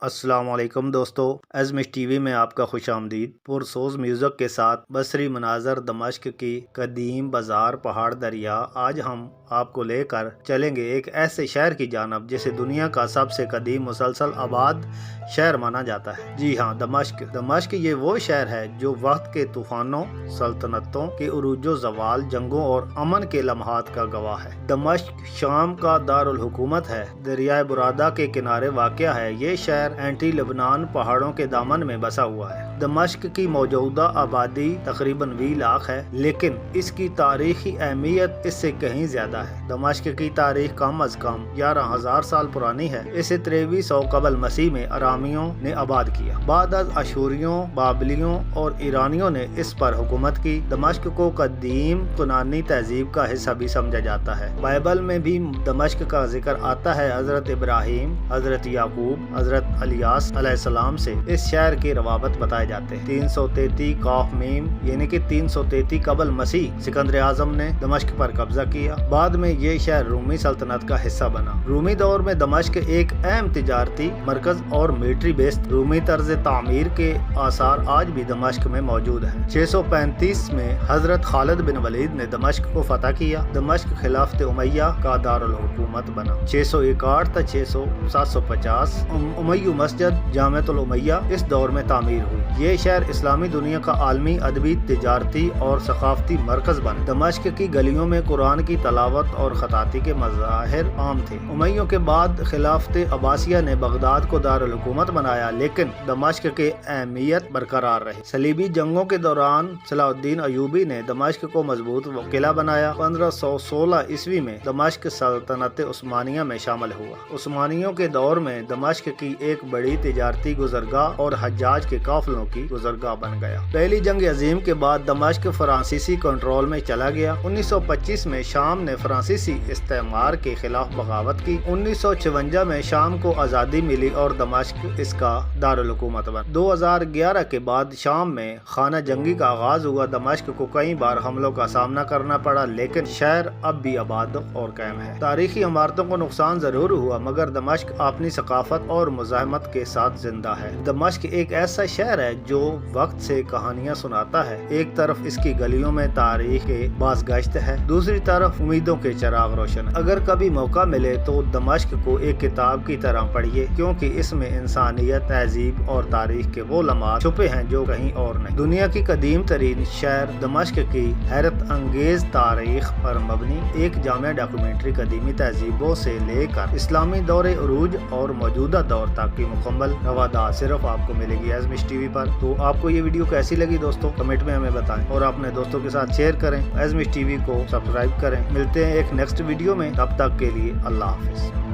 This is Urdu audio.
السلام علیکم دوستو، ازمش ٹی وی میں آپ کا خوش آمدید۔ پرسوز میوزک کے ساتھ بصری مناظر دمشق کی قدیم بازار، پہاڑ، دریا۔ آج ہم آپ کو لے کر چلیں گے ایک ایسے شہر کی جانب جسے دنیا کا سب سے قدیم مسلسل آباد شہر مانا جاتا ہے۔ جی ہاں، دمشق۔ دمشق یہ وہ شہر ہے جو وقت کے طوفانوں، سلطنتوں کے عروج و زوال، جنگوں اور امن کے لمحات کا گواہ ہے۔ دمشق شام کا دارالحکومت ہے، دریائے برادا کے کنارے واقع ہے۔ یہ شہر اینٹی لبنان پہاڑوں کے دامن میں بسا ہوا ہے۔ دمشق کی موجودہ آبادی تقریباً 20 لاکھ ہے، لیکن اس کی تاریخی اہمیت اس سے کہیں زیادہ ہے۔ دمشق کی تاریخ کم از کم 11,000 سال پرانی ہے۔ اسے 2300 قبل مسیح میں ارامیوں نے آباد کیا۔ بعد از اشوریوں، بابلیوں اور ایرانیوں نے اس پر حکومت کی۔ دمشق کو قدیم یونانی تہذیب کا حصہ بھی سمجھا جاتا ہے۔ بائبل میں بھی دمشق کا ذکر آتا ہے۔ حضرت ابراہیم، حضرت یعقوب، حضرت الیاس علیہ السلام سے اس شہر کے روابط بتائے جاتے ہیں۔ 333 قاف میم یعنی کہ 333 قبل مسیح سکندر اعظم نے دمشق پر قبضہ کیا۔ بعد میں یہ شہر رومی سلطنت کا حصہ بنا۔ رومی دور میں دمشق ایک اہم تجارتی مرکز اور ملٹری بیس۔ رومی طرز تعمیر کے آثار آج بھی دمشق میں موجود ہیں۔ 635 میں حضرت خالد بن ولید نے دمشق کو فتح کیا۔ دمشق خلافت امیہ کا دارالحکومت بنا۔ 661 تا 750 امیہ مسجد جامعۃ الامیہ اس دور میں تعمیر ہوئی۔ یہ شہر اسلامی دنیا کا عالمی ادبی، تجارتی اور ثقافتی مرکز بنا۔ دمشق کی گلیوں میں قرآن کی تلاوت اور خطاطی کے مظاہر عام تھے۔ امیوں کے بعد خلافت عباسیہ نے بغداد کو دارالحکومت بنایا، لیکن دمشق کی اہمیت برقرار رہی۔ صلیبی جنگوں کے دوران صلاح الدین ایوبی نے دمشق کو مضبوط قلعہ بنایا۔ 1516 عیسوی میں دمشق سلطنت عثمانیہ میں شامل ہوا۔ عثمانیوں کے دور میں دمشق کی ایک بڑی تجارتی گزرگاہ اور حجاج کے قافلوں کی گزرگاہ بن گیا۔ پہلی جنگ عظیم کے بعد دمشق فرانسیسی کنٹرول میں چلا گیا۔ 1925 میں شام نے فرانسیسی استعمار کے خلاف بغاوت کی۔ 1956 میں شام کو آزادی ملی اور دمشق اس کا دارالحکومت بنا۔ 2011 کے بعد شام میں خانہ جنگی کا آغاز ہوا۔ دمشق کو کئی بار حملوں کا سامنا کرنا پڑا، لیکن شہر اب بھی آباد اور قائم ہے۔ تاریخی عمارتوں کو نقصان ضرور ہوا، مگر دمشق اپنی ثقافت اور مزاحمت کے ساتھ زندہ ہے۔ دمشق ایک ایسا شہر ہے جو وقت سے کہانیاں سناتا ہے۔ ایک طرف اس کی گلیوں میں تاریخ کے بازگشت ہے، دوسری طرف امیدوں کے چراغ روشن۔ اگر کبھی موقع ملے تو دمشق کو ایک کتاب کی طرح پڑھیے، کیونکہ اس میں انسانیت، تہذیب اور تاریخ کے وہ لمحات چھپے ہیں جو کہیں اور نہیں۔ دنیا کی قدیم ترین شہر دمشق کی حیرت انگیز تاریخ پر مبنی ایک جامع ڈاکومنٹری قدیمی تہذیبوں سے لے کر اسلامی دور عروج اور موجودہ دور تک کی مکمل روادات صرف آپ کو ملے گی ازمش ٹی وی پر۔ تو آپ کو یہ ویڈیو کیسی لگی دوستو، کمنٹ میں ہمیں بتائیں اور اپنے دوستوں کے ساتھ شیئر کریں۔ ازمش ٹی وی کو سبسکرائب کریں۔ ملتے ہیں ایک نیکسٹ ویڈیو میں، تب تک کے لیے اللہ حافظ۔